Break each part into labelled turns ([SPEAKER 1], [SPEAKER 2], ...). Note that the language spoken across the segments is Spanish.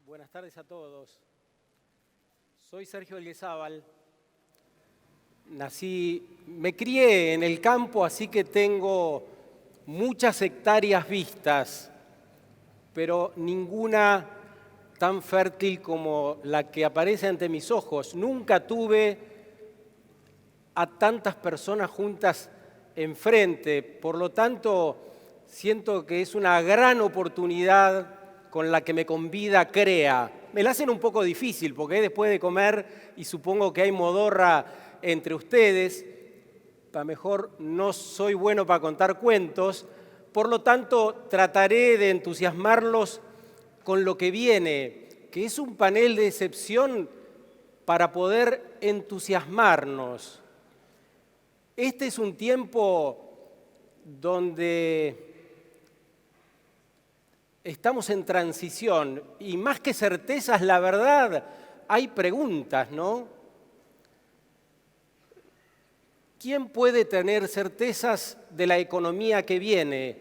[SPEAKER 1] Buenas tardes a todos. Soy Sergio Elguezábal. Me crié en el campo, así que tengo muchas hectáreas vistas, pero ninguna tan fértil como la que aparece ante mis ojos. Nunca tuve a tantas personas juntas enfrente, por lo tanto, siento que es una gran oportunidad con la que me convida CREA. Me la hacen un poco difícil porque es después de comer y supongo que hay modorra entre ustedes. A lo mejor no soy bueno para contar cuentos, por lo tanto trataré de entusiasmarlos con lo que viene, que es un panel de excepción para poder entusiasmarnos. Este es un tiempo donde estamos en transición y más que certezas, la verdad, hay preguntas, ¿no? ¿Quién puede tener certezas de la economía que viene,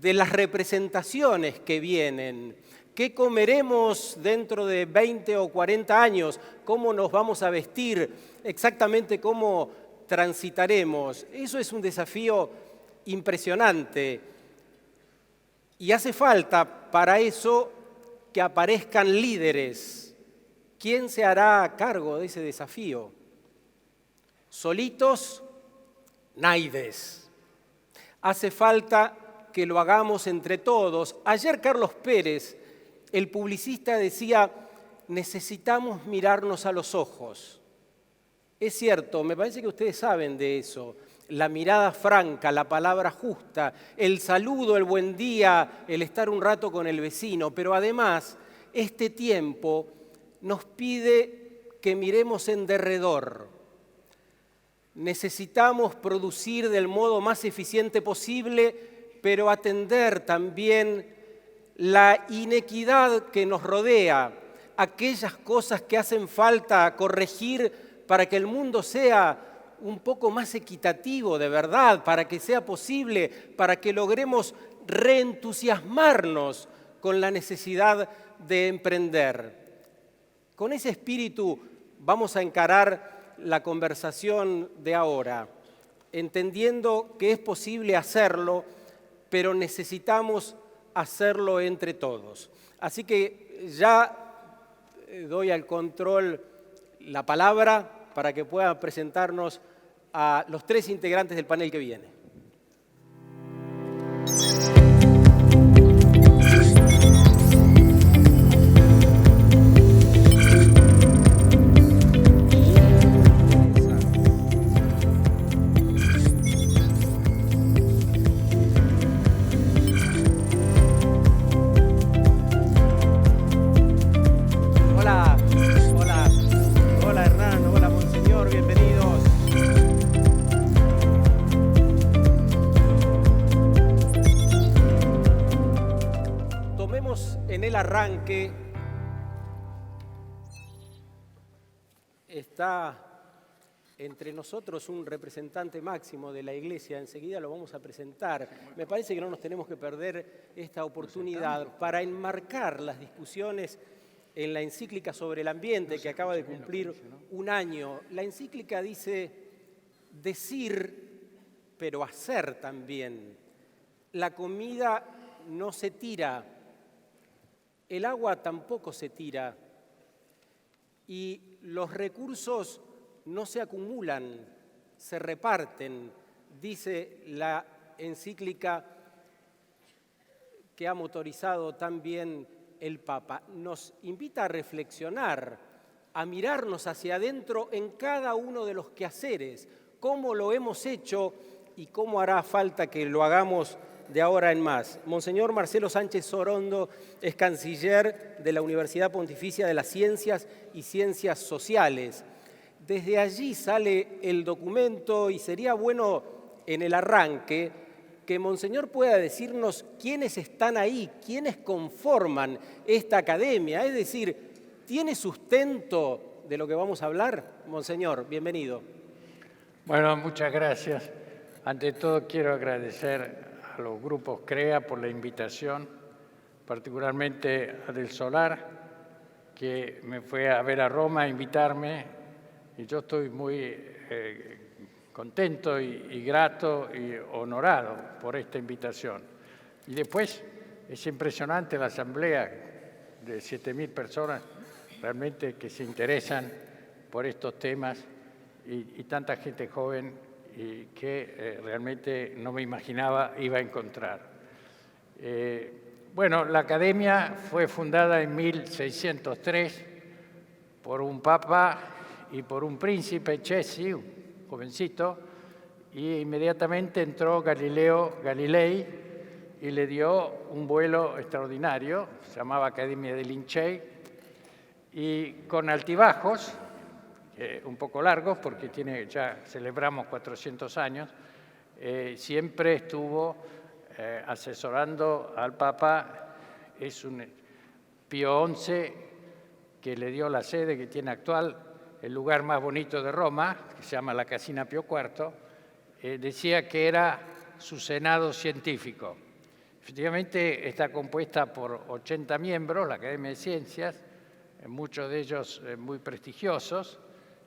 [SPEAKER 1] de las representaciones que vienen? ¿Qué comeremos dentro de 20 o 40 años? ¿Cómo nos vamos a vestir? Exactamente cómo transitaremos. Eso es un desafío impresionante. Y hace falta para eso que aparezcan líderes. ¿Quién se hará cargo de ese desafío? Solitos, naides. Hace falta que lo hagamos entre todos. Ayer Carlos Pérez, el publicista, decía, necesitamos mirarnos a los ojos. Es cierto, me parece que ustedes saben de eso. La mirada franca, la palabra justa, el saludo, el buen día, el estar un rato con el vecino. Pero además, este tiempo nos pide que miremos en derredor. Necesitamos producir del modo más eficiente posible, pero atender también la inequidad que nos rodea, aquellas cosas que hacen falta corregir para que el mundo sea un poco más equitativo de verdad, para que sea posible, para que logremos reentusiasmarnos con la necesidad de emprender. Con ese espíritu vamos a encarar la conversación de ahora, entendiendo que es posible hacerlo, pero necesitamos hacerlo entre todos. Así que ya doy al control la palabra para que puedan presentarnos a los tres integrantes del panel que viene. Arranque está entre nosotros un representante máximo de la Iglesia, enseguida lo vamos a presentar. Me parece que no nos tenemos que perder esta oportunidad para enmarcar las discusiones en la encíclica sobre el ambiente que acaba de cumplir un año. La encíclica dice decir, pero hacer también. La comida no se tira. El agua tampoco se tira y los recursos no se acumulan, se reparten, dice la encíclica que ha motorizado también el Papa. Nos invita a reflexionar, a mirarnos hacia adentro en cada uno de los quehaceres, cómo lo hemos hecho y cómo hará falta que lo hagamos de ahora en más. Monseñor Marcelo Sánchez Sorondo es canciller de la Universidad Pontificia de las Ciencias y Ciencias Sociales. Desde allí sale el documento y sería bueno en el arranque que Monseñor pueda decirnos quiénes están ahí, quiénes conforman esta academia. Es decir, ¿tiene sustento de lo que vamos a hablar? Monseñor, bienvenido.
[SPEAKER 2] Bueno, muchas gracias. Ante todo quiero agradecer a los grupos CREA por la invitación particularmente a Del Solar, que me fue a ver a Roma a invitarme, y yo estoy muy contento y grato y honorado por esta invitación. Y después es impresionante la asamblea de 7.000 personas realmente que se interesan por estos temas y tanta gente joven y que realmente no me imaginaba iba a encontrar. Bueno, la Academia fue fundada en 1603 por un papa y por un príncipe Cesi, un jovencito, y inmediatamente entró Galileo Galilei y le dio un vuelo extraordinario, se llamaba Academia de Lincei, y con altibajos, un poco largos, porque ya celebramos 400 años, siempre estuvo asesorando al Papa. Es un Pío XI que le dio la sede que tiene actual, el lugar más bonito de Roma, que se llama la Casina Pío IV, decía que era su senado científico. Efectivamente, está compuesta por 80 miembros, la Academia de Ciencias, muchos de ellos muy prestigiosos.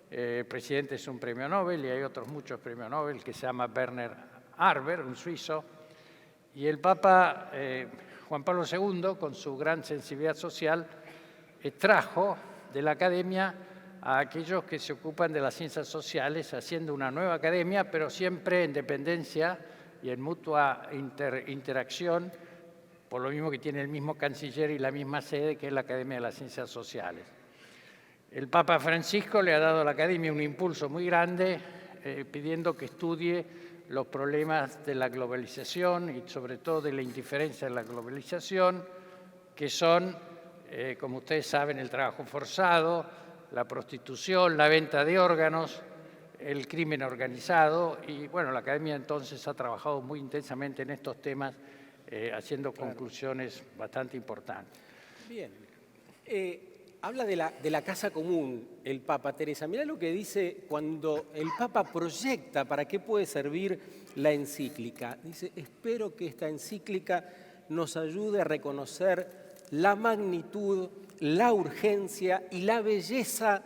[SPEAKER 2] El presidente es un premio Nobel y hay otros muchos premios Nobel, que se llama Werner Arber, un suizo. Y el Papa Juan Pablo II, con su gran sensibilidad social, trajo de la Academia a aquellos que se ocupan de las ciencias sociales, haciendo una nueva academia, pero siempre en dependencia y en mutua interacción, por lo mismo que tiene el mismo canciller y la misma sede, que es la Academia de las Ciencias Sociales. El Papa Francisco le ha dado a la Academia un impulso muy grande, pidiendo que estudie los problemas de la globalización y sobre todo de la indiferencia en la globalización, que son, como ustedes saben, el trabajo forzado, la prostitución, la venta de órganos, el crimen organizado. Y bueno, la Academia entonces ha trabajado muy intensamente en estos temas, haciendo conclusiones bastante importantes.
[SPEAKER 1] Bien. Habla de la casa común el Papa, Teresa. Mirá lo que dice cuando el Papa proyecta para qué puede servir la encíclica. Dice, espero que esta encíclica nos ayude a reconocer la magnitud, la urgencia y la belleza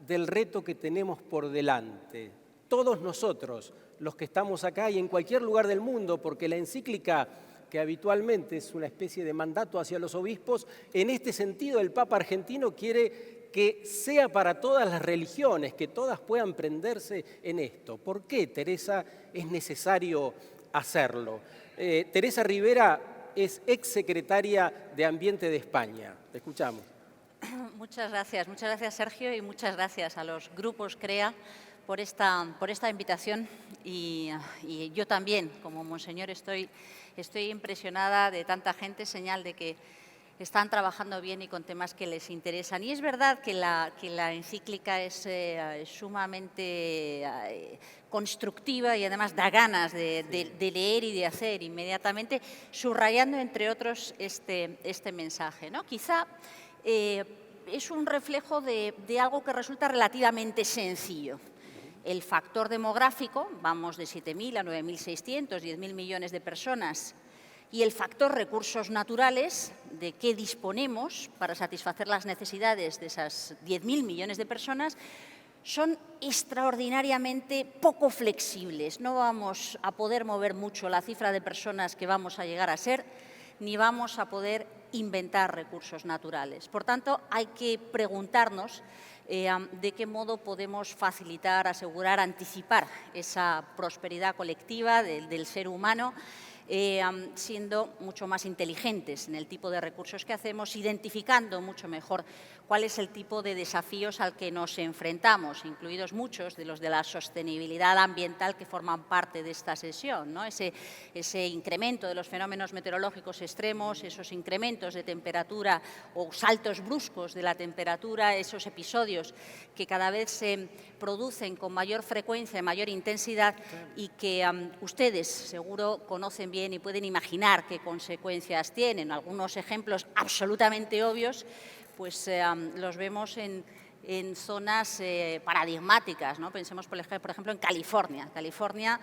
[SPEAKER 1] del reto que tenemos por delante. Todos nosotros, los que estamos acá y en cualquier lugar del mundo, porque la encíclica, que habitualmente es una especie de mandato hacia los obispos, en este sentido el Papa argentino quiere que sea para todas las religiones, que todas puedan prenderse en esto. ¿Por qué, Teresa, es necesario hacerlo? Teresa Rivera es exsecretaria de Ambiente de España. Te escuchamos.
[SPEAKER 3] Muchas gracias Sergio, y muchas gracias a los grupos CREA por esta invitación. Y yo también, como Monseñor, estoy impresionada de tanta gente, señal de que están trabajando bien y con temas que les interesan. Y es verdad que la encíclica es sumamente constructiva y además da ganas de leer y de hacer inmediatamente, subrayando, entre otros, este mensaje, ¿no? Quizá es un reflejo de algo que resulta relativamente sencillo. El factor demográfico, vamos de 7.000 a 9.600, 10.000 millones de personas, y el factor recursos naturales, de qué disponemos para satisfacer las necesidades de esas 10.000 millones de personas, son extraordinariamente poco flexibles. No vamos a poder mover mucho la cifra de personas que vamos a llegar a ser, ni vamos a poder inventar recursos naturales. Por tanto, hay que preguntarnos de qué modo podemos facilitar, asegurar, anticipar esa prosperidad colectiva del ser humano, siendo mucho más inteligentes en el tipo de recursos que hacemos, identificando mucho mejor cuál es el tipo de desafíos al que nos enfrentamos, incluidos muchos de los de la sostenibilidad ambiental que forman parte de esta sesión, ¿no? Ese incremento de los fenómenos meteorológicos extremos, esos incrementos de temperatura o saltos bruscos de la temperatura, esos episodios que cada vez se producen con mayor frecuencia y mayor intensidad y que ustedes seguro conocen bien y pueden imaginar qué consecuencias tienen. Algunos ejemplos absolutamente obvios pues los vemos en zonas paradigmáticas, ¿no? Pensemos, por ejemplo, en California. California,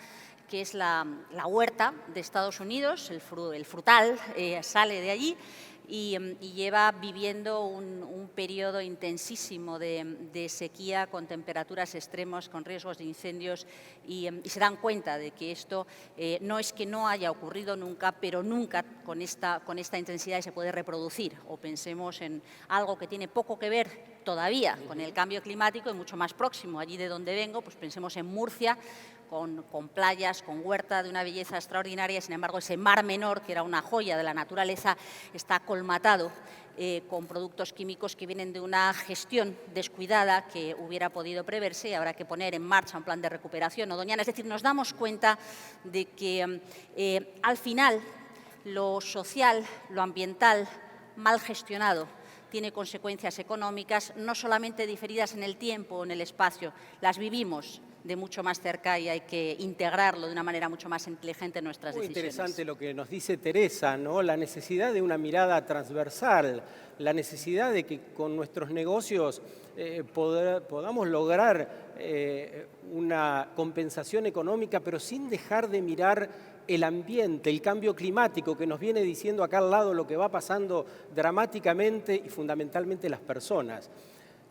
[SPEAKER 3] que es la huerta de Estados Unidos, el frutal sale de allí, y lleva viviendo un periodo intensísimo de sequía con temperaturas extremas, con riesgos de incendios y se dan cuenta de que esto no es que no haya ocurrido nunca, pero nunca con esta intensidad se puede reproducir. O pensemos en algo que tiene poco que ver todavía con el cambio climático y mucho más próximo, allí de donde vengo, pues pensemos en Murcia, con playas, con huerta de una belleza extraordinaria. Sin embargo, ese Mar Menor, que era una joya de la naturaleza, está colmatado con productos químicos que vienen de una gestión descuidada que hubiera podido preverse y habrá que poner en marcha un plan de recuperación. ¿No, Doñana? Es decir, nos damos cuenta de que al final lo social, lo ambiental, mal gestionado, tiene consecuencias económicas, no solamente diferidas en el tiempo o en el espacio, las vivimos de mucho más cerca y hay que integrarlo de una manera mucho más inteligente en nuestras decisiones.
[SPEAKER 1] Muy interesante lo que nos dice Teresa, ¿no? La necesidad de una mirada transversal, la necesidad de que con nuestros negocios podamos lograr una compensación económica, pero sin dejar de mirar el ambiente, el cambio climático que nos viene diciendo acá al lado lo que va pasando dramáticamente y fundamentalmente las personas.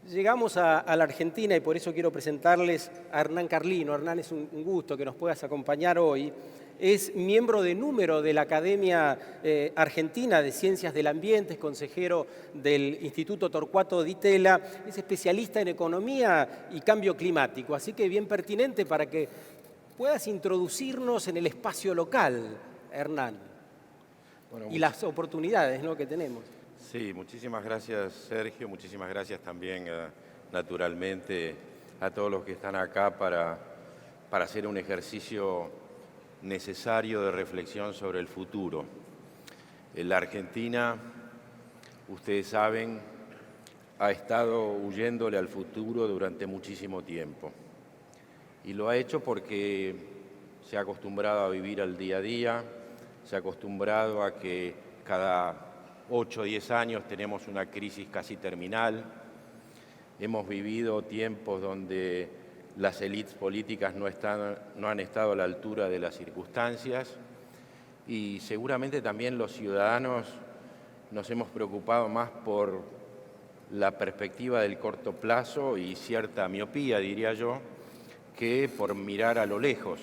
[SPEAKER 1] Llegamos a la Argentina y por eso quiero presentarles a Hernán Carlino. Hernán, es un gusto que nos puedas acompañar hoy. Es miembro de número de la Academia Argentina de Ciencias del Ambiente, es consejero del Instituto Torcuato Di Tella, es especialista en economía y cambio climático, así que bien pertinente para que puedas introducirnos en el espacio local, Hernán, bueno, y las oportunidades, ¿no?, que tenemos.
[SPEAKER 4] Sí, muchísimas gracias, Sergio, muchísimas gracias también, naturalmente, a todos los que están acá para hacer un ejercicio necesario de reflexión sobre el futuro. La Argentina, ustedes saben, ha estado huyéndole al futuro durante muchísimo tiempo. Y lo ha hecho porque se ha acostumbrado a vivir al día a día, se ha acostumbrado a que cada 8 o 10 años tenemos una crisis casi terminal. Hemos vivido tiempos donde las élites políticas no han estado a la altura de las circunstancias y seguramente también los ciudadanos nos hemos preocupado más por la perspectiva del corto plazo y cierta miopía, diría yo, que por mirar a lo lejos.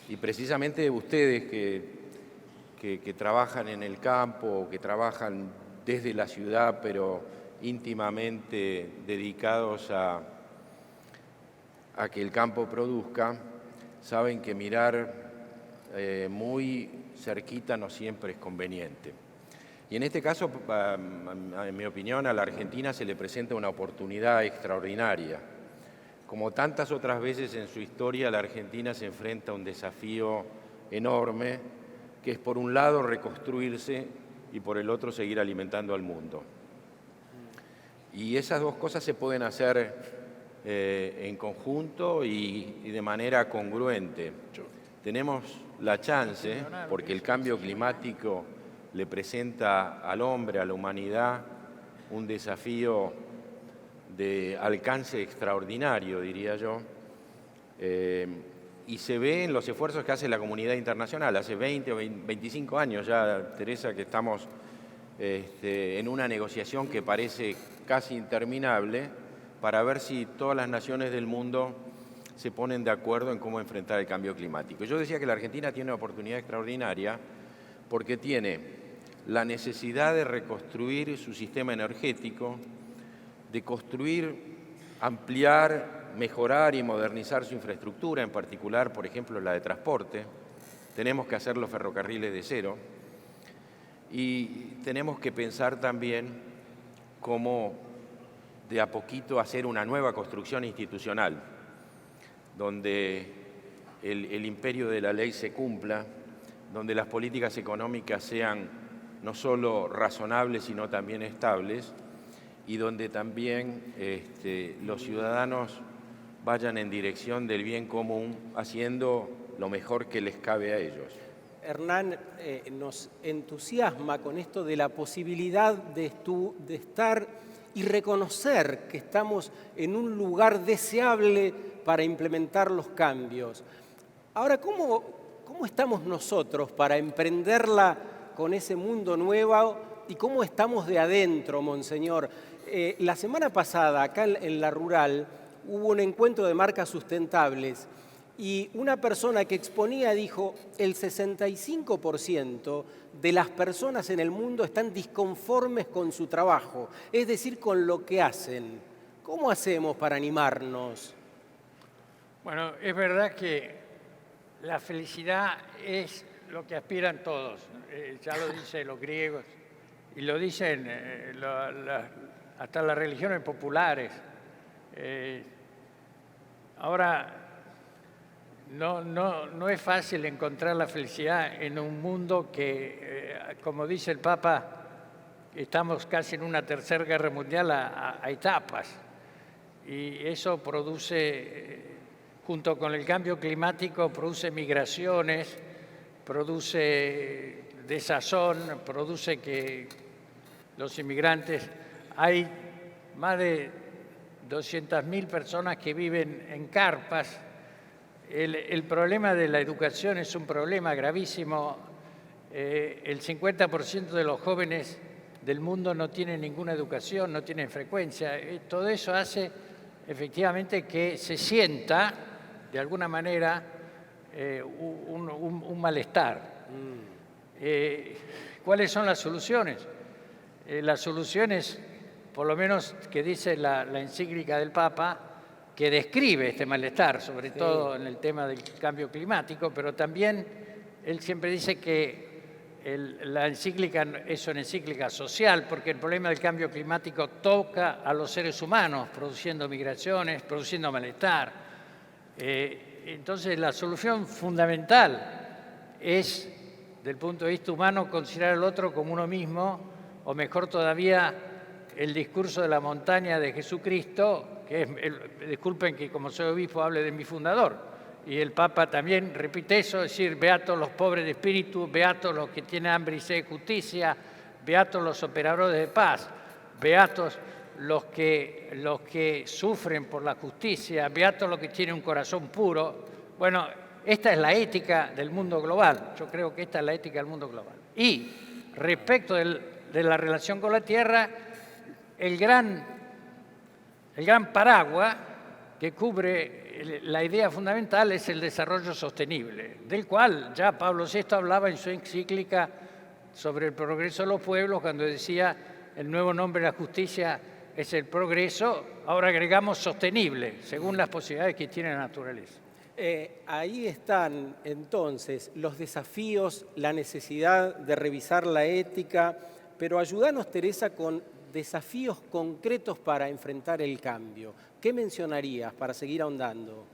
[SPEAKER 4] Y precisamente ustedes que trabajan en el campo, que trabajan desde la ciudad, pero íntimamente dedicados a que el campo produzca, saben que mirar muy cerquita no siempre es conveniente. Y en este caso, en mi opinión, a la Argentina se le presenta una oportunidad extraordinaria. Como tantas otras veces en su historia, la Argentina se enfrenta a un desafío enorme, que es por un lado reconstruirse y por el otro seguir alimentando al mundo. Y esas dos cosas se pueden hacer en conjunto y de manera congruente. Tenemos la chance, porque el cambio climático le presenta al hombre, a la humanidad, un desafío de alcance extraordinario, diría yo, y se ve en los esfuerzos que hace la comunidad internacional. Hace 20 o 25 años ya, Teresa, que estamos en una negociación que parece casi interminable para ver si todas las naciones del mundo se ponen de acuerdo en cómo enfrentar el cambio climático. Yo decía que la Argentina tiene una oportunidad extraordinaria porque tiene la necesidad de reconstruir su sistema energético, de construir, ampliar, mejorar y modernizar su infraestructura, en particular, por ejemplo, la de transporte. Tenemos que hacer los ferrocarriles de cero y tenemos que pensar también cómo de a poquito hacer una nueva construcción institucional, donde el imperio de la ley se cumpla, donde las políticas económicas sean no solo razonables, sino también estables, y donde también los ciudadanos vayan en dirección del bien común, haciendo lo mejor que les cabe a ellos.
[SPEAKER 1] Hernán, nos entusiasma con esto de la posibilidad de estar y reconocer que estamos en un lugar deseable para implementar los cambios. Ahora, ¿cómo estamos nosotros para emprenderla con ese mundo nuevo y cómo estamos de adentro, Monseñor. La semana pasada, acá en La Rural, hubo un encuentro de marcas sustentables y una persona que exponía dijo: el 65% de las personas en el mundo están disconformes con su trabajo, es decir, con lo que hacen. ¿Cómo hacemos para animarnos?
[SPEAKER 2] Bueno, es verdad que la felicidad es lo que aspiran todos. Ya lo dicen los griegos y lo dicen hasta las religiones populares. Ahora, no es fácil encontrar la felicidad en un mundo que, como dice el Papa, estamos casi en una tercera guerra mundial a etapas. Y eso produce, junto con el cambio climático, produce migraciones, produce desazón, produce que los inmigrantes... Hay más de 200.000 personas que viven en carpas. El problema de la educación es un problema gravísimo. El 50% de los jóvenes del mundo no tienen ninguna educación, no tienen frecuencia. Todo eso hace efectivamente que se sienta, de alguna manera, un malestar. ¿Cuáles son las soluciones? Las soluciones, por lo menos que dice la encíclica del Papa, que describe este malestar, sobre todo en el tema del cambio climático, pero también él siempre dice que la encíclica es una encíclica social, porque el problema del cambio climático toca a los seres humanos, produciendo migraciones, produciendo malestar. Entonces, la solución fundamental es, del punto de vista humano, considerar al otro como uno mismo, o mejor todavía, el discurso de la montaña de Jesucristo, que es, disculpen que como soy obispo hable de mi fundador, y el Papa también repite eso, es decir, beatos los pobres de espíritu, beatos los que tienen hambre y sed de justicia, beatos los operadores de paz, beatos los que sufren por la justicia, beatos los que tienen un corazón puro. Bueno, esta es la ética del mundo global, yo creo que esta es la ética del mundo global. Y respecto de la relación con la tierra, el gran paraguas que cubre la idea fundamental es el desarrollo sostenible, del cual ya Pablo VI hablaba en su encíclica sobre el progreso de los pueblos, cuando decía el nuevo nombre de la justicia es el progreso, ahora agregamos sostenible, según las posibilidades que tiene la naturaleza.
[SPEAKER 1] Ahí están entonces los desafíos, la necesidad de revisar la ética, pero ayúdanos, Teresa, con desafíos concretos para enfrentar el cambio. ¿Qué mencionarías para seguir ahondando?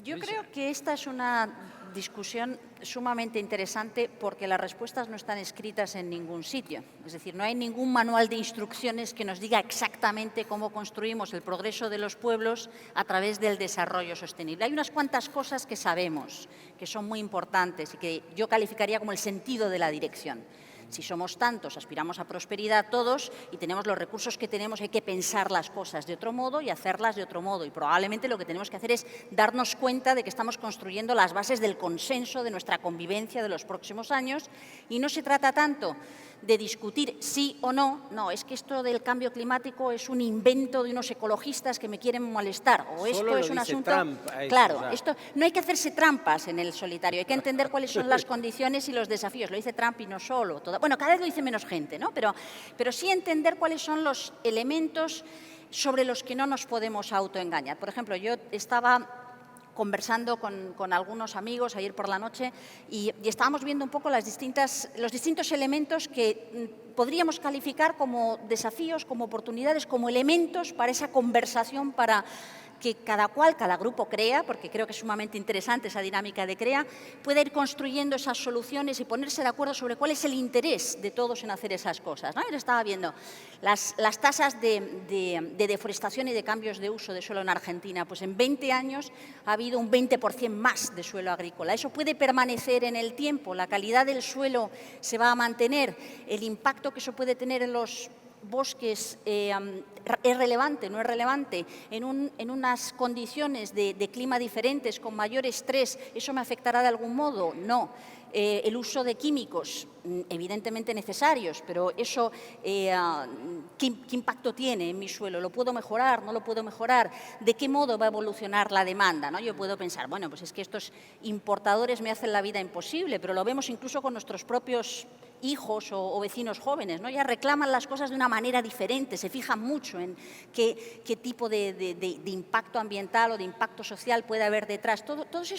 [SPEAKER 3] Yo creo que esta es una discusión sumamente interesante porque las respuestas no están escritas en ningún sitio. Es decir, no hay ningún manual de instrucciones que nos diga exactamente cómo construimos el progreso de los pueblos a través del desarrollo sostenible. Hay unas cuantas cosas que sabemos, que son muy importantes y que yo calificaría como el sentido de la dirección. Si somos tantos, aspiramos a prosperidad todos y tenemos los recursos que tenemos, hay que pensar las cosas de otro modo y hacerlas de otro modo. Y probablemente lo que tenemos que hacer es darnos cuenta de que estamos construyendo las bases del consenso de nuestra convivencia de los próximos años. Y no se trata tanto de discutir sí o no, no, es que esto del cambio climático es un invento de unos ecologistas que me quieren molestar, o esto es un asunto... Claro, esto, no hay que hacerse trampas en el solitario, hay que entender cuáles son las condiciones y los desafíos. Lo dice Trump y no solo. Bueno, cada vez lo dice menos gente, ¿no? Pero sí entender cuáles son los elementos sobre los que no nos podemos autoengañar. Por ejemplo, yo estaba conversando con algunos amigos ayer por la noche y estábamos viendo un poco los distintos elementos que podríamos calificar como desafíos, como oportunidades, como elementos para esa conversación, para que cada grupo CREA, porque creo que es sumamente interesante esa dinámica de CREA, pueda ir construyendo esas soluciones y ponerse de acuerdo sobre cuál es el interés de todos en hacer esas cosas, ¿no? Yo estaba viendo las tasas de deforestación y de cambios de uso de suelo en Argentina, pues en 20 años ha habido un 20% más de suelo agrícola. Eso puede permanecer en el tiempo, la calidad del suelo se va a mantener, el impacto que eso puede tener en los bosques es relevante, no es relevante, en unas condiciones de clima diferentes, con mayor estrés, ¿eso me afectará de algún modo? No. El uso de químicos, evidentemente necesarios, pero eso, ¿qué impacto tiene en mi suelo? ¿Lo puedo mejorar? ¿No lo puedo mejorar? ¿De qué modo va a evolucionar la demanda? ¿No? Yo puedo pensar, bueno, pues es que estos importadores me hacen la vida imposible, pero lo vemos incluso con nuestros propios hijos o vecinos jóvenes, ¿no? Ya reclaman las cosas de una manera diferente, se fijan mucho en qué tipo de impacto ambiental o de impacto social puede haber detrás. Todas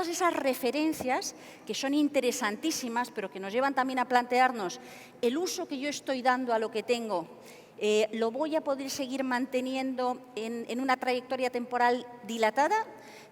[SPEAKER 3] esas referencias que son interesantísimas, pero que nos llevan también a plantearnos el uso que yo estoy dando a lo que tengo, ¿lo voy a poder seguir manteniendo en una trayectoria temporal dilatada?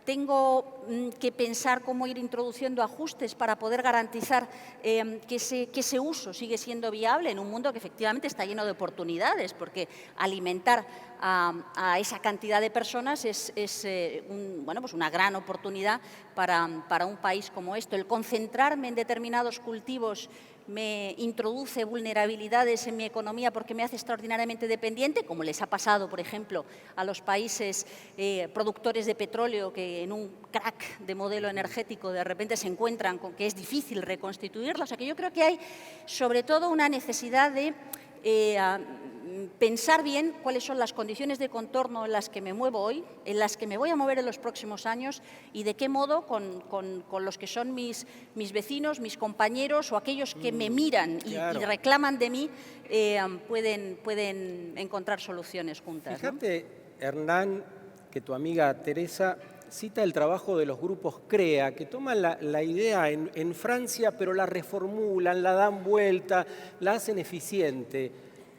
[SPEAKER 3] Tengo que pensar cómo ir introduciendo ajustes para poder garantizar que ese uso sigue siendo viable en un mundo que efectivamente está lleno de oportunidades, porque alimentar a esa cantidad de personas es pues una gran oportunidad para un país como esto. El concentrarme en determinados cultivos me introduce vulnerabilidades en mi economía porque me hace extraordinariamente dependiente, como les ha pasado, por ejemplo, a los países productores de petróleo que en un crack de modelo energético de repente se encuentran con que es difícil reconstituirlo. O sea que yo creo que hay sobre todo una necesidad de pensar bien cuáles son las condiciones de contorno en las que me muevo hoy, en las que me voy a mover en los próximos años y de qué modo con los que son mis vecinos, mis compañeros o aquellos que me miran y reclaman de mí pueden encontrar soluciones juntas.
[SPEAKER 1] Fíjate, ¿no? Hernán, que tu amiga Teresa cita el trabajo de los grupos CREA, que toman la idea en Francia, pero la reformulan, la dan vuelta, la hacen eficiente.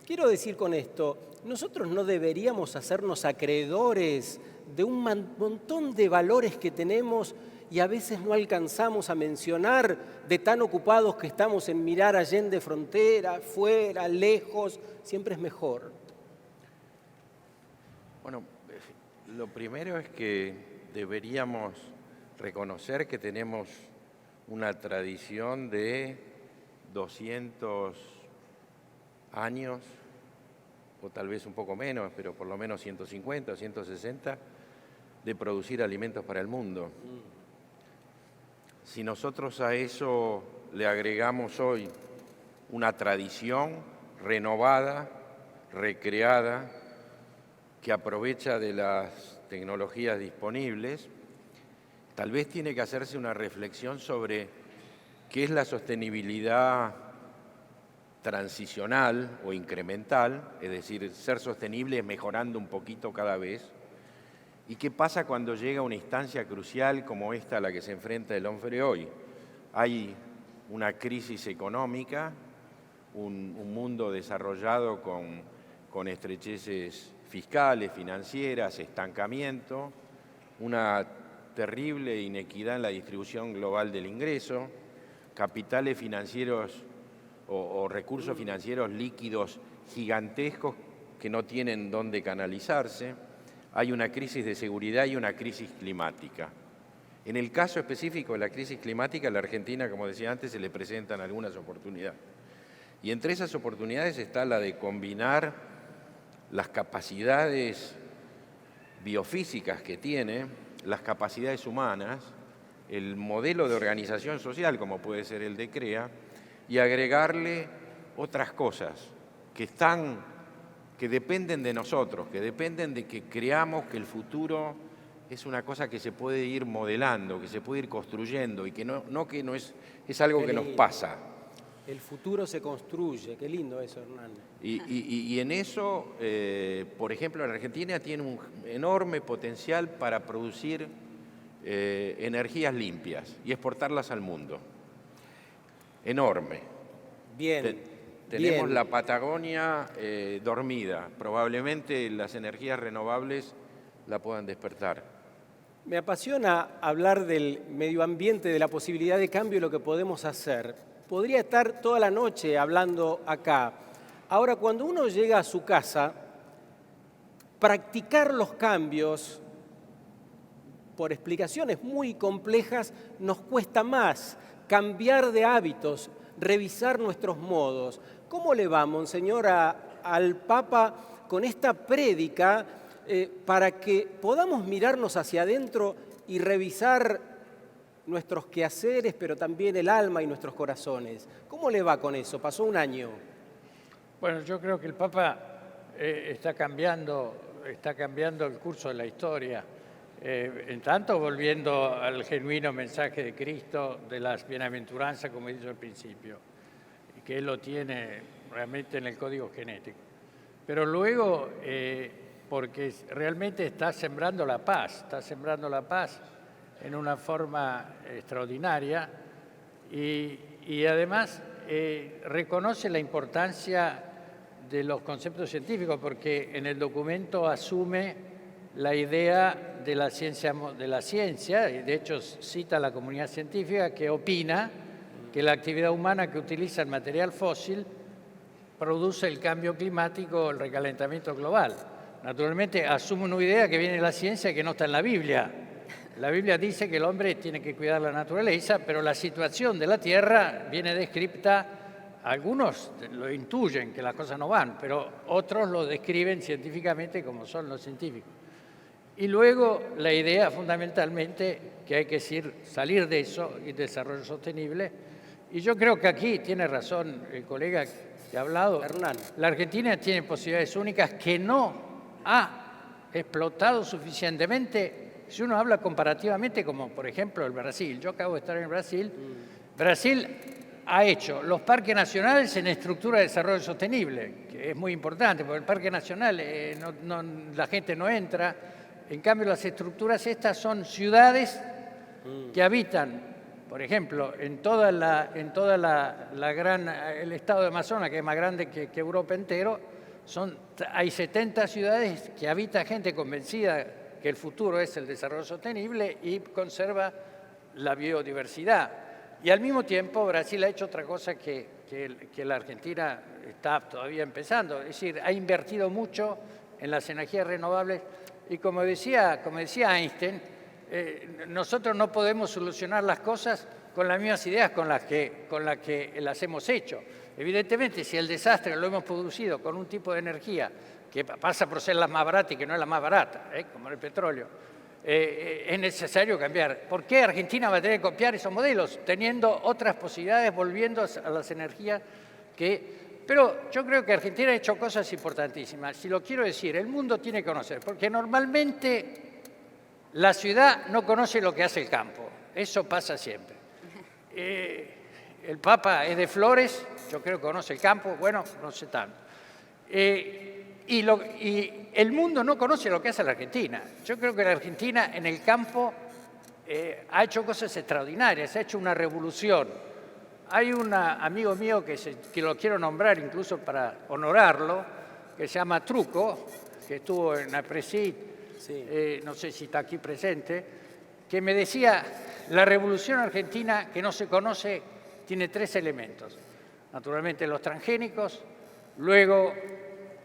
[SPEAKER 1] Quiero decir con esto, nosotros no deberíamos hacernos acreedores de un montón de valores que tenemos y a veces no alcanzamos a mencionar de tan ocupados que estamos en mirar allende frontera, fuera, lejos, siempre es mejor.
[SPEAKER 4] Bueno, lo primero es que deberíamos reconocer que tenemos una tradición de 200 años, o tal vez un poco menos, pero por lo menos 150 o 160, de producir alimentos para el mundo. Si nosotros a eso le agregamos hoy una tradición renovada, recreada, que aprovecha de las tecnologías disponibles, tal vez tiene que hacerse una reflexión sobre qué es la sostenibilidad transicional o incremental, es decir, ser sostenible mejorando un poquito cada vez, y qué pasa cuando llega una instancia crucial como esta a la que se enfrenta el hombre hoy. Hay una crisis económica, un mundo desarrollado con estrecheces fiscales, financieras, estancamiento, una terrible inequidad en la distribución global del ingreso, capitales financieros o recursos financieros líquidos gigantescos que no tienen dónde canalizarse, hay una crisis de seguridad y una crisis climática. En el caso específico de la crisis climática, a la Argentina, como decía antes, se le presentan algunas oportunidades. Y entre esas oportunidades está la de combinar las capacidades biofísicas que tiene, las capacidades humanas, el modelo de organización social, como puede ser el de CREA, y agregarle otras cosas que dependen de nosotros, que dependen de que creamos que el futuro es una cosa que se puede ir modelando, que se puede ir construyendo y que no es algo que nos pasa.
[SPEAKER 1] El futuro se construye, qué lindo eso, Hernán.
[SPEAKER 4] Y en eso, por ejemplo, la Argentina tiene un enorme potencial para producir energías limpias y exportarlas al mundo. Enorme.
[SPEAKER 1] Bien.
[SPEAKER 4] Tenemos la Patagonia dormida. Probablemente las energías renovables la puedan despertar.
[SPEAKER 1] Me apasiona hablar del medio ambiente, de la posibilidad de cambio y lo que podemos hacer. Podría estar toda la noche hablando acá. Ahora, cuando uno llega a su casa, practicar los cambios, por explicaciones muy complejas, nos cuesta más. Cambiar de hábitos, revisar nuestros modos. ¿Cómo le va, Monseñor, a al Papa con esta prédica para que podamos mirarnos hacia adentro y revisar nuestros quehaceres, pero también el alma y nuestros corazones. ¿Cómo le va con eso? Pasó un año.
[SPEAKER 2] Bueno, yo creo que el Papa está cambiando el curso de la historia, en tanto volviendo al genuino mensaje de Cristo de las bienaventuranzas, como he dicho al principio, y que Él lo tiene realmente en el código genético. Pero luego, porque realmente está sembrando la paz en una forma extraordinaria y además reconoce la importancia de los conceptos científicos, porque en el documento asume la idea de la ciencia, y de hecho cita a la comunidad científica que opina que la actividad humana que utiliza el material fósil produce el cambio climático, el recalentamiento global. Naturalmente asume una idea que viene de la ciencia y que no está en la Biblia. La Biblia dice que el hombre tiene que cuidar la naturaleza, pero la situación de la Tierra viene descrita. Algunos lo intuyen, que las cosas no van, pero otros lo describen científicamente como son los científicos. Y luego la idea fundamentalmente que hay que salir de eso y desarrollo sostenible. Y yo creo que aquí tiene razón el colega que ha hablado.
[SPEAKER 1] Hernán.
[SPEAKER 2] La Argentina tiene posibilidades únicas que no ha explotado suficientemente. Si uno habla comparativamente, como por ejemplo el Brasil. Yo acabo de estar en Brasil. Brasil ha hecho los parques nacionales en estructura de desarrollo sostenible, que es muy importante, porque el parque nacional la gente no entra. En cambio, las estructuras estas son ciudades que habitan, por ejemplo, en toda el estado de Amazonas, que es más grande que Europa entero, hay 70 ciudades que habita gente convencida que el futuro es el desarrollo sostenible y conserva la biodiversidad. Y al mismo tiempo Brasil ha hecho otra cosa que la Argentina está todavía empezando, es decir, ha invertido mucho en las energías renovables y como decía Einstein, nosotros no podemos solucionar las cosas con las mismas ideas con las que las hemos hecho. Evidentemente, si el desastre lo hemos producido con un tipo de energía que pasa por ser la más barata y que no es la más barata, como el petróleo, es necesario cambiar. ¿Por qué Argentina va a tener que copiar esos modelos, teniendo otras posibilidades, volviendo a las energías que... Pero yo creo que Argentina ha hecho cosas importantísimas. Si lo quiero decir, el mundo tiene que conocer, porque normalmente la ciudad no conoce lo que hace el campo. Eso pasa siempre. El Papa es de Flores, yo creo que conoce el campo, bueno, no sé tanto. Y el mundo no conoce lo que hace la Argentina. Yo creo que la Argentina en el campo ha hecho cosas extraordinarias, ha hecho una revolución. Hay un amigo mío que lo quiero nombrar incluso para honorarlo, que se llama Truco, que estuvo en la Presid, sí. No sé si está aquí presente, que me decía, la revolución argentina que no se conoce tiene 3 elementos. Naturalmente los transgénicos, luego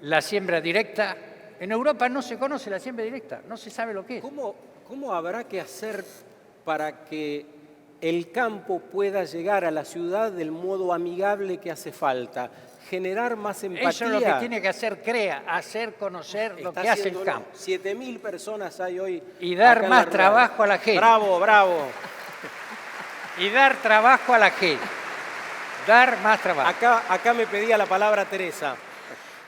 [SPEAKER 2] la siembra directa. En Europa no se conoce la siembra directa, no se sabe lo que es.
[SPEAKER 1] ¿Cómo habrá que hacer para que el campo pueda llegar a la ciudad del modo amigable que hace falta? Generar más empatía.
[SPEAKER 2] Eso es lo que tiene que hacer CREA, hacer conocer lo que hace el campo.
[SPEAKER 1] 7.000 personas hay hoy.
[SPEAKER 2] Y dar más trabajo a la gente.
[SPEAKER 1] Bravo, bravo.
[SPEAKER 2] Y dar trabajo a la gente. Dar más trabajo.
[SPEAKER 1] Acá me pedía la palabra Teresa.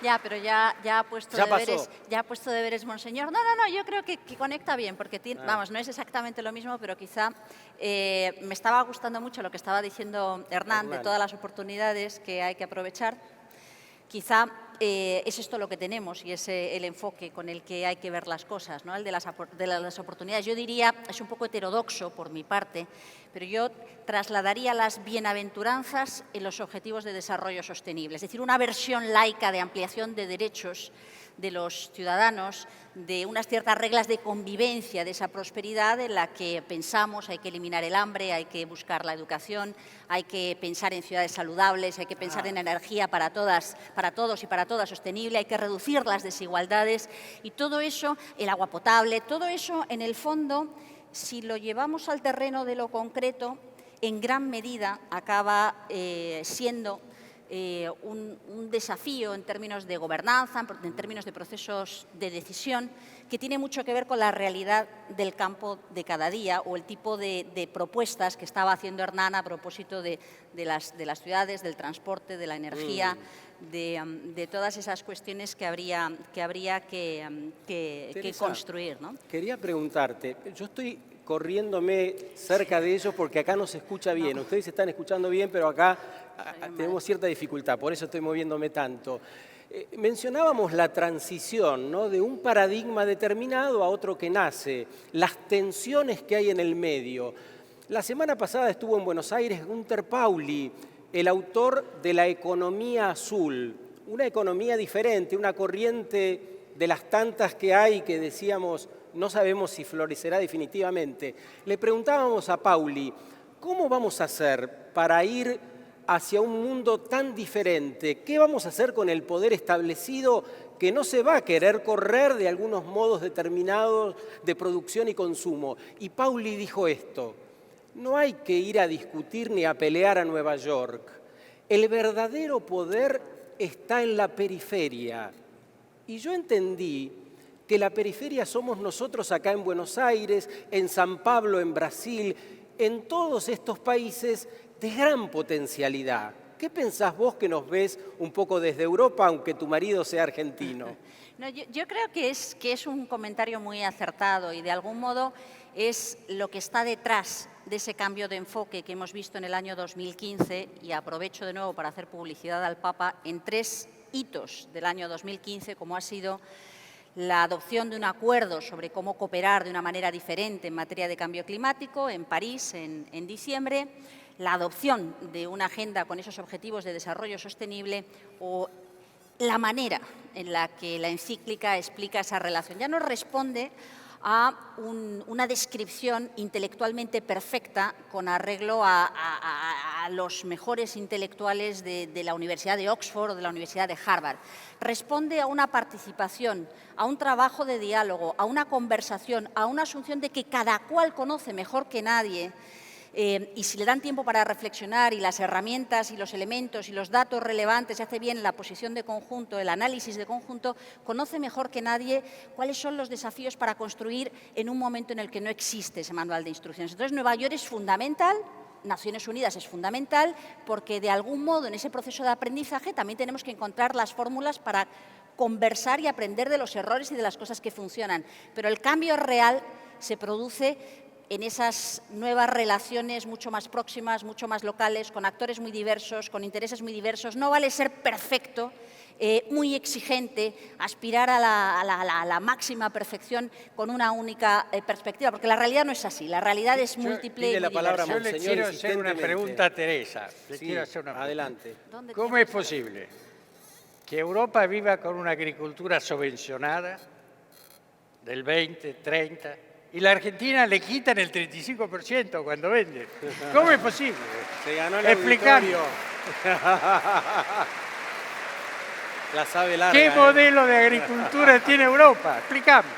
[SPEAKER 3] Ya, pero ya ha puesto deberes, Monseñor. No, yo creo que conecta bien, porque vamos, no es exactamente lo mismo, pero quizá me estaba gustando mucho lo que estaba diciendo Hernán, de todas las oportunidades que hay que aprovechar. Quizá es esto lo que tenemos y es el enfoque con el que hay que ver las cosas, ¿no? El de las oportunidades. Yo diría, es un poco heterodoxo por mi parte, pero yo trasladaría las bienaventuranzas en los objetivos de desarrollo sostenible, es decir, una versión laica de ampliación de derechos de los ciudadanos, de unas ciertas reglas de convivencia, de esa prosperidad en la que pensamos hay que eliminar el hambre, hay que buscar la educación, hay que pensar en ciudades saludables, hay que pensar en energía para todos y para todas sostenible, hay que reducir las desigualdades y todo eso, el agua potable, todo eso en el fondo, si lo llevamos al terreno de lo concreto, en gran medida acaba siendo un desafío en términos de gobernanza, en términos de procesos de decisión, que tiene mucho que ver con la realidad del campo de cada día o el tipo de propuestas que estaba haciendo Hernán a propósito de las ciudades, del transporte, de la energía, de todas esas cuestiones que habría que
[SPEAKER 1] Teresa,
[SPEAKER 3] construir, ¿no?
[SPEAKER 1] Quería preguntarte, yo estoy corriéndome cerca de ellos porque acá no se escucha bien.
[SPEAKER 3] No.
[SPEAKER 1] Ustedes están escuchando bien, pero acá tenemos cierta dificultad, por eso estoy moviéndome tanto. Mencionábamos la transición, ¿no?, de un paradigma determinado a otro que nace, las tensiones que hay en el medio. La semana pasada estuvo en Buenos Aires Günter Pauli, el autor de la economía azul, una economía diferente, una corriente de las tantas que hay que decíamos no sabemos si florecerá definitivamente. Le preguntábamos a Pauli, ¿cómo vamos a hacer para ir hacia un mundo tan diferente? ¿Qué vamos a hacer con el poder establecido que no se va a querer correr de algunos modos determinados de producción y consumo? Y Pauli dijo esto: no hay que ir a discutir ni a pelear a Nueva York. El verdadero poder está en la periferia. Y yo entendí que la periferia somos nosotros acá en Buenos Aires, en San Pablo, en Brasil, en todos estos países de gran potencialidad. ¿Qué pensás vos que nos ves un poco desde Europa, aunque tu marido sea argentino?
[SPEAKER 3] No, yo creo que es un comentario muy acertado y de algún modo es lo que está detrás de ese cambio de enfoque que hemos visto en el año 2015, y aprovecho de nuevo para hacer publicidad al Papa en 3 hitos del año 2015, como ha sido la adopción de un acuerdo sobre cómo cooperar de una manera diferente en materia de cambio climático en París en diciembre, la adopción de una agenda con esos objetivos de desarrollo sostenible o la manera en la que la encíclica explica esa relación. Ya no responde a una descripción intelectualmente perfecta con arreglo a los mejores intelectuales de la Universidad de Oxford o de la Universidad de Harvard. Responde a una participación, a un trabajo de diálogo, a una conversación, a una asunción de que cada cual conoce mejor que nadie. Y si le dan tiempo para reflexionar y las herramientas y los elementos y los datos relevantes, y hace bien la posición de conjunto, el análisis de conjunto, conoce mejor que nadie cuáles son los desafíos para construir en un momento en el que no existe ese manual de instrucciones. Entonces, Nueva York es fundamental, Naciones Unidas es fundamental, porque de algún modo en ese proceso de aprendizaje también tenemos que encontrar las fórmulas para conversar y aprender de los errores y de las cosas que funcionan. Pero el cambio real se produce en esas nuevas relaciones mucho más próximas, mucho más locales, con actores muy diversos, con intereses muy diversos. No vale ser perfecto, muy exigente, aspirar a la máxima perfección con una única perspectiva, porque la realidad no es así, la realidad es múltiple y muy diversa.
[SPEAKER 2] Yo le quiero hacer una pregunta a Teresa.
[SPEAKER 1] Adelante.
[SPEAKER 2] ¿Cómo es posible que Europa viva con una agricultura subvencionada del 20, 30%, y la Argentina le quitan el 35% cuando vende? ¿Cómo es posible?
[SPEAKER 1] Se ganó el
[SPEAKER 2] Explicando.
[SPEAKER 1] La sabe larga.
[SPEAKER 2] ¿Qué modelo de agricultura tiene Europa? Explicame.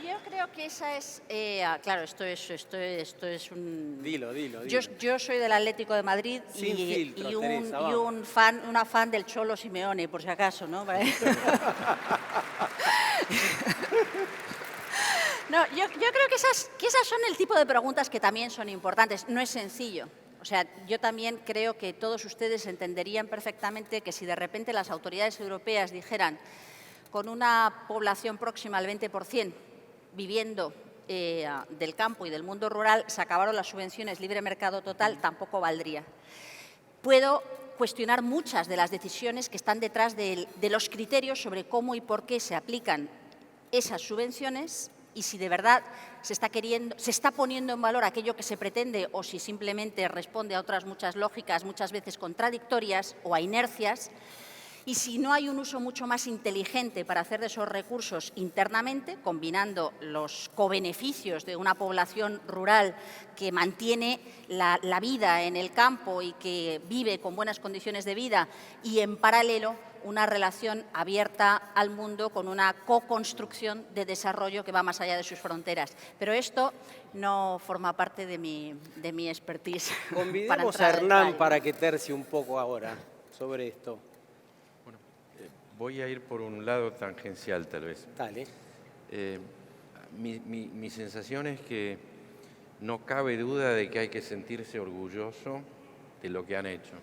[SPEAKER 3] Yo creo que esa es... claro, esto es un...
[SPEAKER 1] Dilo.
[SPEAKER 3] Yo soy del Atlético de Madrid
[SPEAKER 1] Sin filtros,
[SPEAKER 3] y
[SPEAKER 1] Teresa,
[SPEAKER 3] una fan del Cholo Simeone, por si acaso, ¿no? No, yo creo que esas son el tipo de preguntas que también son importantes. No es sencillo. O sea, yo también creo que todos ustedes entenderían perfectamente que si de repente las autoridades europeas dijeran con una población próxima al 20% viviendo del campo y del mundo rural, se acabaron las subvenciones, libre mercado total, tampoco valdría. Puedo cuestionar muchas de las decisiones que están detrás de los criterios sobre cómo y por qué se aplican esas subvenciones y si de verdad se está poniendo en valor aquello que se pretende o si simplemente responde a otras muchas lógicas, muchas veces contradictorias o a inercias. Y si no hay un uso mucho más inteligente para hacer de esos recursos internamente, combinando los cobeneficios de una población rural que mantiene la vida en el campo y que vive con buenas condiciones de vida y en paralelo una relación abierta al mundo con una co-construcción de desarrollo que va más allá de sus fronteras. Pero esto no forma parte de mi expertise.
[SPEAKER 1] Convidemos a Hernán para que tercie un poco ahora sobre esto.
[SPEAKER 4] Bueno, voy a ir por un lado tangencial tal vez.
[SPEAKER 1] Dale.
[SPEAKER 4] Mi sensación es que no cabe duda de que hay que sentirse orgulloso de lo que han hecho.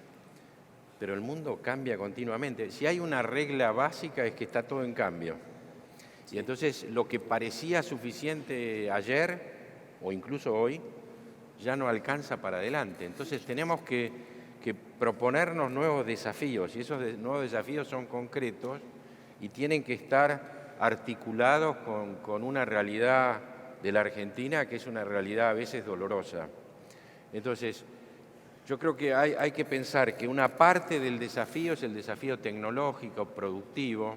[SPEAKER 4] Pero el mundo cambia continuamente. Si hay una regla básica es que está todo en cambio. Y entonces lo que parecía suficiente ayer o incluso hoy ya no alcanza para adelante. Entonces tenemos que proponernos nuevos desafíos y esos nuevos desafíos son concretos y tienen que estar articulados con una realidad de la Argentina que es una realidad a veces dolorosa. Entonces, yo creo que hay que pensar que una parte del desafío es el desafío tecnológico, productivo.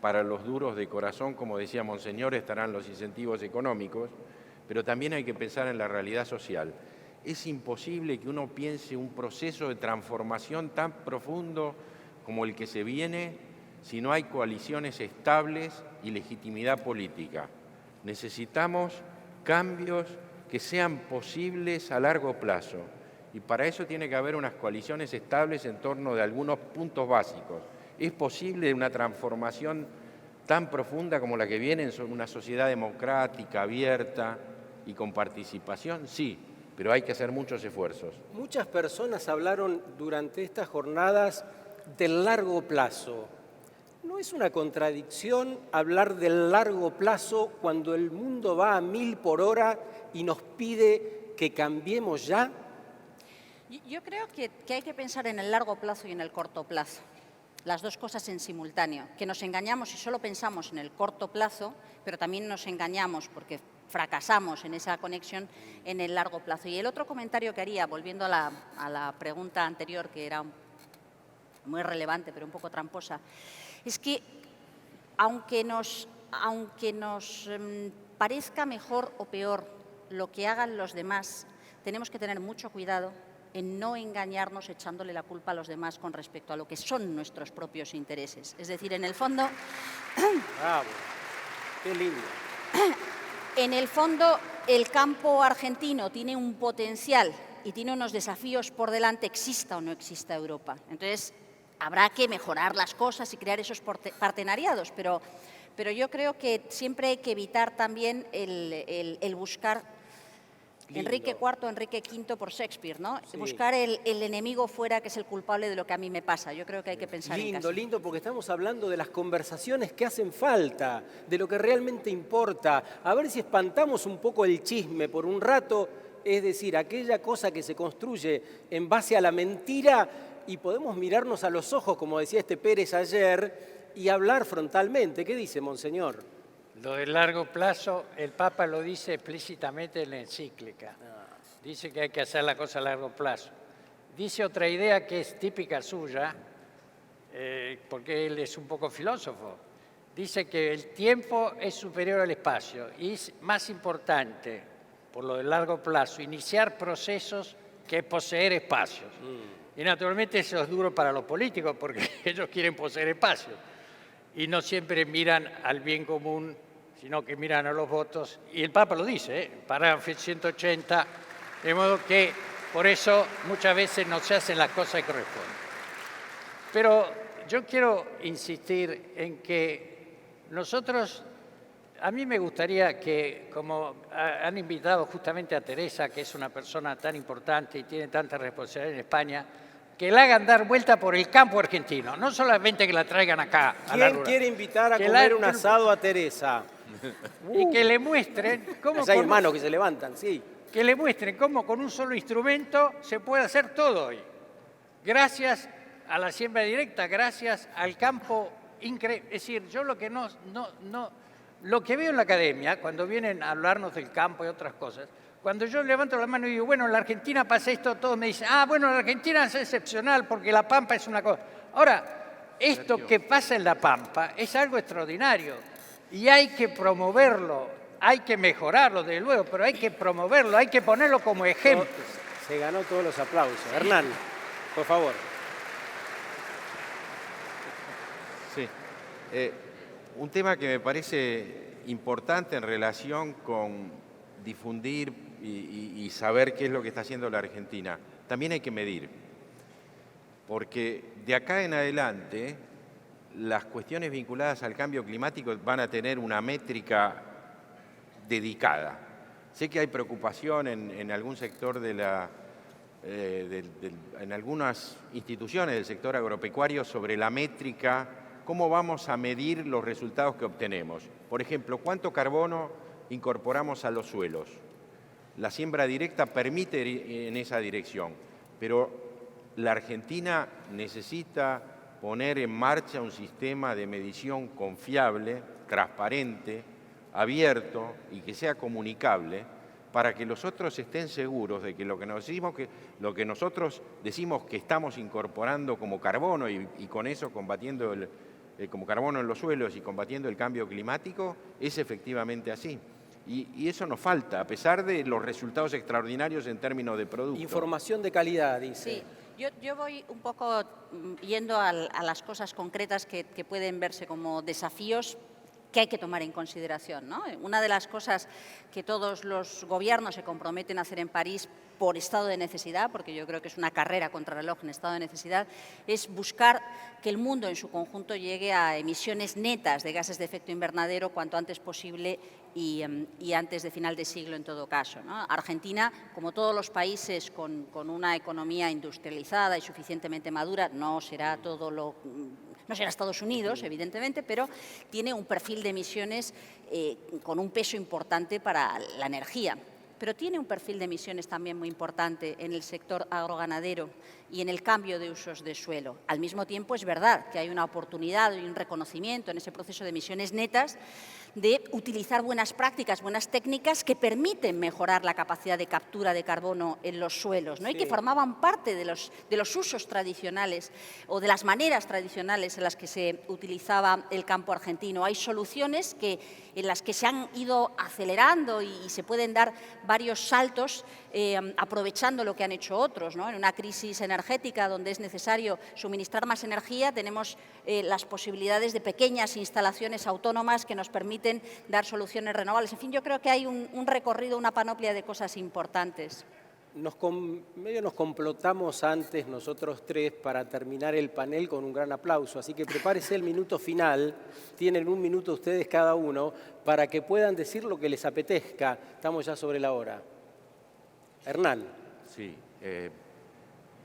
[SPEAKER 4] Para los duros de corazón, como decía Monseñor, estarán los incentivos económicos, pero también hay que pensar en la realidad social. Es imposible que uno piense un proceso de transformación tan profundo como el que se viene si no hay coaliciones estables y legitimidad política. Necesitamos cambios que sean posibles a largo plazo. Y para eso tiene que haber unas coaliciones estables en torno de algunos puntos básicos. ¿Es posible una transformación tan profunda como la que viene en una sociedad democrática, abierta y con participación? Sí, pero hay que hacer muchos esfuerzos.
[SPEAKER 1] Muchas personas hablaron durante estas jornadas del largo plazo. ¿No es una contradicción hablar del largo plazo cuando el mundo va a 1000 por hora y nos pide que cambiemos ya?
[SPEAKER 3] Yo creo que hay que pensar en el largo plazo y en el corto plazo, las dos cosas en simultáneo, que nos engañamos si solo pensamos en el corto plazo, pero también nos engañamos porque fracasamos en esa conexión en el largo plazo. Y el otro comentario que haría, volviendo a la pregunta anterior, que era muy relevante pero un poco tramposa, es que aunque nos parezca mejor o peor lo que hagan los demás, tenemos que tener mucho cuidado en no engañarnos echándole la culpa a los demás con respecto a lo que son nuestros propios intereses. Es decir, en el fondo...
[SPEAKER 1] ¡Bravo! ¡Qué lindo!
[SPEAKER 3] En el fondo, el campo argentino tiene un potencial y tiene unos desafíos por delante, exista o no exista Europa. Entonces, habrá que mejorar las cosas y crear esos partenariados, pero yo creo que siempre hay que evitar también el buscar...
[SPEAKER 1] Lindo.
[SPEAKER 3] Enrique IV, Enrique V por Shakespeare, ¿no?
[SPEAKER 1] Sí.
[SPEAKER 3] Buscar el enemigo fuera que es el culpable de lo que a mí me pasa. Yo creo que hay que pensar en casa.
[SPEAKER 1] Lindo, porque estamos hablando de las conversaciones que hacen falta, de lo que realmente importa. A ver si espantamos un poco el chisme por un rato, es decir, aquella cosa que se construye en base a la mentira y podemos mirarnos a los ojos, como decía este Pérez ayer, y hablar frontalmente. ¿Qué dice, Monseñor?
[SPEAKER 2] Lo del largo plazo, el Papa lo dice explícitamente en la encíclica. Dice que hay que hacer la cosa a largo plazo. Dice otra idea que es típica suya, porque él es un poco filósofo. Dice que el tiempo es superior al espacio y es más importante, por lo del largo plazo, iniciar procesos que poseer espacios. Y naturalmente eso es duro para los políticos porque ellos quieren poseer espacios y no siempre miran al bien común, sino que miran a los votos. Y el Papa lo dice, parágrafo 180, de modo que por eso muchas veces no se hacen las cosas que corresponden. Pero yo quiero insistir en que nosotros, a mí me gustaría que, como han invitado justamente a Teresa, que es una persona tan importante y tiene tanta responsabilidad en España, que la hagan dar vuelta por el campo argentino, no solamente que la traigan acá.
[SPEAKER 1] ¿Quién quiere invitar a comer un asado a Teresa?
[SPEAKER 2] Y que le muestren cómo...
[SPEAKER 1] Hay manos que se levantan, sí.
[SPEAKER 2] Que le muestren cómo con un solo instrumento se puede hacer todo hoy. Gracias a la siembra directa, gracias al campo increíble. Es decir, yo lo que lo que veo en la academia, cuando vienen a hablarnos del campo y otras cosas, cuando yo levanto la mano y digo, bueno, en la Argentina pasa esto, todos me dicen, bueno, en la Argentina es excepcional porque la Pampa es una cosa. Ahora, esto que pasa en la Pampa es algo extraordinario y hay que promoverlo, hay que mejorarlo, desde luego, pero hay que promoverlo, hay que ponerlo como ejemplo.
[SPEAKER 1] Se ganó todos los aplausos. Hernán, por favor.
[SPEAKER 4] Un tema que me parece importante en relación con difundir y saber qué es lo que está haciendo la Argentina. También hay que medir, porque de acá en adelante las cuestiones vinculadas al cambio climático van a tener una métrica dedicada. Sé que hay preocupación en algún sector de en algunas instituciones del sector agropecuario sobre la métrica, cómo vamos a medir los resultados que obtenemos. Por ejemplo, ¿cuánto carbono incorporamos a los suelos? La siembra directa permite ir en esa dirección, pero la Argentina necesita poner en marcha un sistema de medición confiable, transparente, abierto y que sea comunicable para que los otros estén seguros de que lo que nosotros decimos que estamos incorporando como carbono y con eso combatiendo como carbono en los suelos y combatiendo el cambio climático es efectivamente así. Y eso nos falta, a pesar de los resultados extraordinarios en términos de producto.
[SPEAKER 1] Información de calidad, dice.
[SPEAKER 3] Sí. Yo voy un poco yendo a las cosas concretas que pueden verse como desafíos que hay que tomar en consideración, ¿no? Una de las cosas que todos los gobiernos se comprometen a hacer en París por estado de necesidad, porque yo creo que es una carrera contra el reloj en estado de necesidad, es buscar que el mundo en su conjunto llegue a emisiones netas de gases de efecto invernadero cuanto antes posible y antes de final de siglo en todo caso, ¿no? Argentina, como todos los países con una economía industrializada y suficientemente madura, no será Estados Unidos, evidentemente, pero tiene un perfil de emisiones con un peso importante para la energía. Pero tiene un perfil de emisiones también muy importante en el sector agroganadero y en el cambio de usos de suelo. Al mismo tiempo, es verdad que hay una oportunidad y un reconocimiento en ese proceso de emisiones netas de utilizar buenas prácticas, buenas técnicas que permiten mejorar la capacidad de captura de carbono en los suelos, ¿no?
[SPEAKER 1] Sí.
[SPEAKER 3] Y que formaban parte de los usos tradicionales o de las maneras tradicionales en las que se utilizaba el campo argentino. Hay soluciones en las que se han ido acelerando y se pueden dar varios saltos aprovechando lo que han hecho otros, ¿no? En una crisis energética donde es necesario suministrar más energía, tenemos las posibilidades de pequeñas instalaciones autónomas que nos permiten dar soluciones renovables. En fin, yo creo que hay un recorrido, una panoplia de cosas importantes.
[SPEAKER 1] Medio nos complotamos antes nosotros tres para terminar el panel con un gran aplauso, así que prepárese el minuto final, tienen 1 minuto ustedes cada uno para que puedan decir lo que les apetezca, estamos ya sobre la hora. Hernán.
[SPEAKER 4] Sí,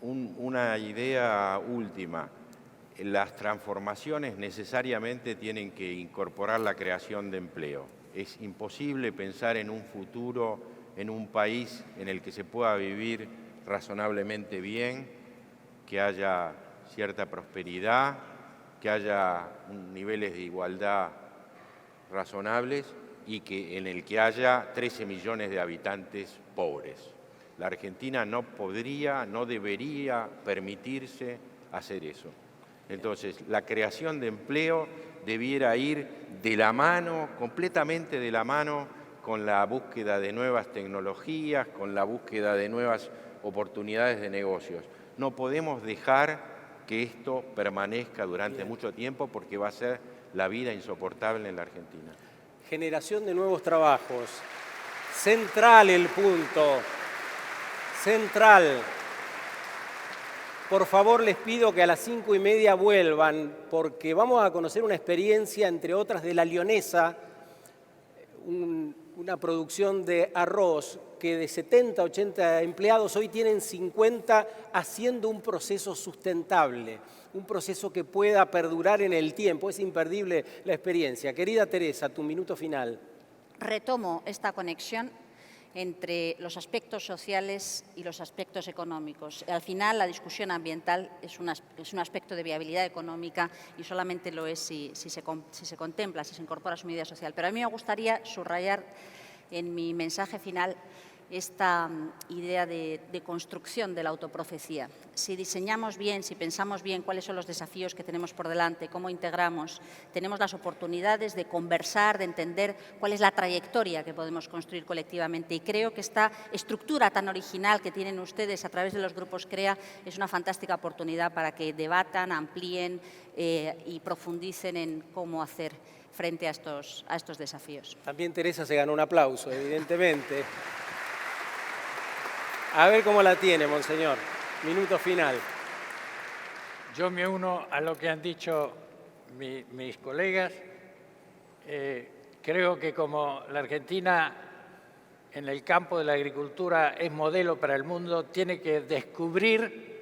[SPEAKER 4] una idea última. Las transformaciones necesariamente tienen que incorporar la creación de empleo. Es imposible pensar en un futuro en un país en el que se pueda vivir razonablemente bien, que haya cierta prosperidad, que haya niveles de igualdad razonables y en el que haya 13 millones de habitantes pobres. La Argentina no podría, no debería permitirse hacer eso. Entonces, la creación de empleo debiera ir de la mano, completamente de la mano, con la búsqueda de nuevas tecnologías, con la búsqueda de nuevas oportunidades de negocios. No podemos dejar que esto permanezca durante mucho tiempo porque va a ser la vida insoportable en la Argentina.
[SPEAKER 1] Generación de nuevos trabajos. Central el punto. Central. Por favor, les pido que a las 5:30 vuelvan, porque vamos a conocer una experiencia, entre otras, de La Leonesa, una producción de arroz que de 70, 80 empleados hoy tienen 50 haciendo un proceso sustentable, un proceso que pueda perdurar en el tiempo. Es imperdible la experiencia. Querida Teresa, tu minuto final.
[SPEAKER 3] Retomo esta conexión entre los aspectos sociales y los aspectos económicos. Al final, la discusión ambiental es un aspecto de viabilidad económica y solamente lo es si se contempla, si se incorpora su medida social. Pero a mí me gustaría subrayar en mi mensaje final esta idea de construcción de la autoprofecía. Si diseñamos bien, si pensamos bien cuáles son los desafíos que tenemos por delante, cómo integramos, tenemos las oportunidades de conversar, de entender cuál es la trayectoria que podemos construir colectivamente. Y creo que esta estructura tan original que tienen ustedes a través de los grupos CREA es una fantástica oportunidad para que debatan, amplíen y profundicen en cómo hacer frente a estos desafíos.
[SPEAKER 1] También Teresa se ganó un aplauso, evidentemente. A ver cómo la tiene, monseñor. Minuto final.
[SPEAKER 2] Yo me uno a lo que han dicho mis colegas. Creo que como la Argentina en el campo de la agricultura es modelo para el mundo, tiene que descubrir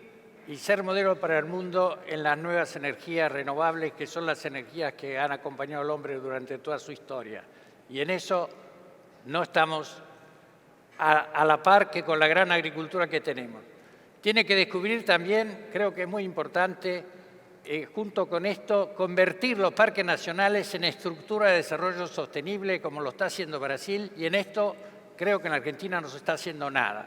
[SPEAKER 2] y ser modelo para el mundo en las nuevas energías renovables, que son las energías que han acompañado al hombre durante toda su historia. Y en eso no estamos a la par que con la gran agricultura que tenemos. Tiene que descubrir también, creo que es muy importante, junto con esto, convertir los parques nacionales en estructura de desarrollo sostenible, como lo está haciendo Brasil, y en esto creo que en Argentina no se está haciendo nada.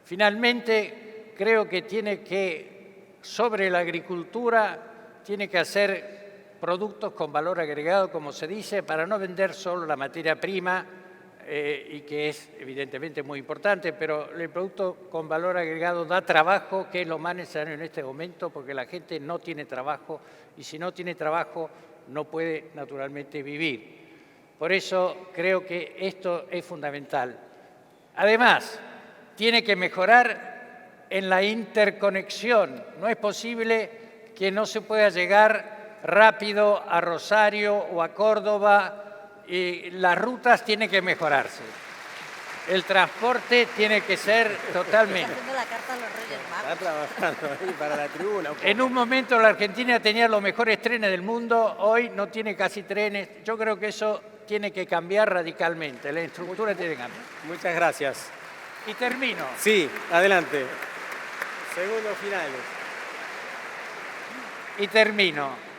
[SPEAKER 2] Finalmente, creo que tiene que, sobre la agricultura, tiene que hacer productos con valor agregado, como se dice, para no vender solo la materia prima, y que es evidentemente muy importante, pero el producto con valor agregado da trabajo, que es lo más necesario en este momento, porque la gente no tiene trabajo, y si no tiene trabajo no puede naturalmente vivir. Por eso creo que esto es fundamental. Además, tiene que mejorar en la interconexión. No es posible que no se pueda llegar rápido a Rosario o a Córdoba. Y las rutas tienen que mejorarse. El transporte tiene que ser totalmente.
[SPEAKER 3] Está haciendo la carta a los Reyes Magos.
[SPEAKER 1] Está trabajando ahí para la tribuna.
[SPEAKER 2] En un momento la Argentina tenía los mejores trenes del mundo, hoy no tiene casi trenes. Yo creo que eso tiene que cambiar radicalmente, la estructura tiene que cambiar.
[SPEAKER 1] Muchas gracias.
[SPEAKER 2] Y termino.
[SPEAKER 1] Sí, adelante. Segundos finales.
[SPEAKER 2] Y termino.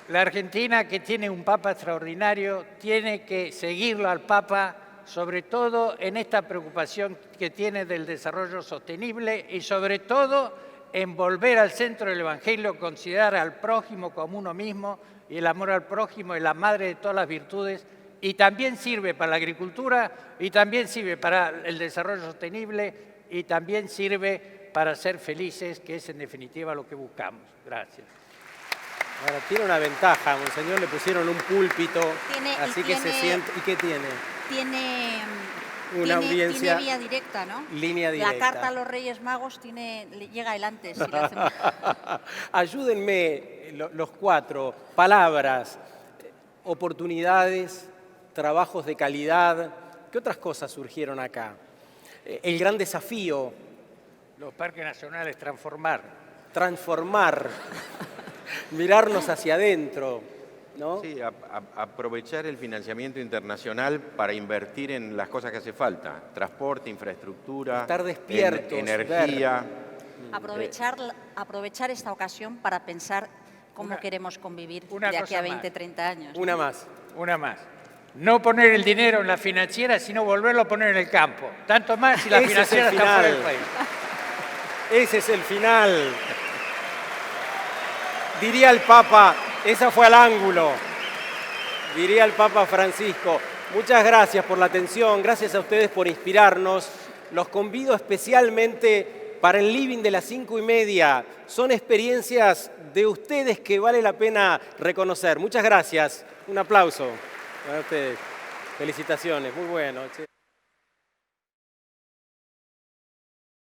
[SPEAKER 2] La Argentina, que tiene un Papa extraordinario, tiene que seguirlo al Papa, sobre todo en esta preocupación que tiene del desarrollo sostenible y sobre todo en volver al centro del Evangelio, considerar al prójimo como uno mismo, y el amor al prójimo es la madre de todas las virtudes, y también sirve para la agricultura, y también sirve para el desarrollo sostenible, y también sirve para ser felices, que es en definitiva lo que buscamos. Gracias.
[SPEAKER 1] Ahora, tiene una ventaja, monseñor, le pusieron un púlpito, así que se siente... ¿Y qué tiene? Una audiencia...
[SPEAKER 3] Tiene vía directa, ¿no?
[SPEAKER 1] Línea directa.
[SPEAKER 3] La carta a los Reyes Magos llega el antes. Si lo hacemos.
[SPEAKER 1] Ayúdenme los cuatro. Palabras, oportunidades, trabajos de calidad. ¿Qué otras cosas surgieron acá? El gran desafío.
[SPEAKER 2] Los parques nacionales, transformar.
[SPEAKER 1] Transformar. Mirarnos hacia adentro, ¿no?
[SPEAKER 4] Sí, aprovechar el financiamiento internacional para invertir en las cosas que hace falta. Transporte, infraestructura,
[SPEAKER 1] estar despiertos,
[SPEAKER 4] energía.
[SPEAKER 3] Aprovechar esta ocasión para pensar cómo queremos convivir de aquí a 20, 30 años.
[SPEAKER 1] Una más.
[SPEAKER 2] No poner el dinero en la financiera, sino volverlo a poner en el campo. Tanto más si la financiera está fuera del país.
[SPEAKER 1] Ese es el final. Diría el Papa, esa fue al ángulo. Diría el Papa Francisco. Muchas gracias por la atención, gracias a ustedes por inspirarnos. Los convido especialmente para el living de las 5:30. Son experiencias de ustedes que vale la pena reconocer. Muchas gracias. Un aplauso para ustedes. Felicitaciones, muy bueno.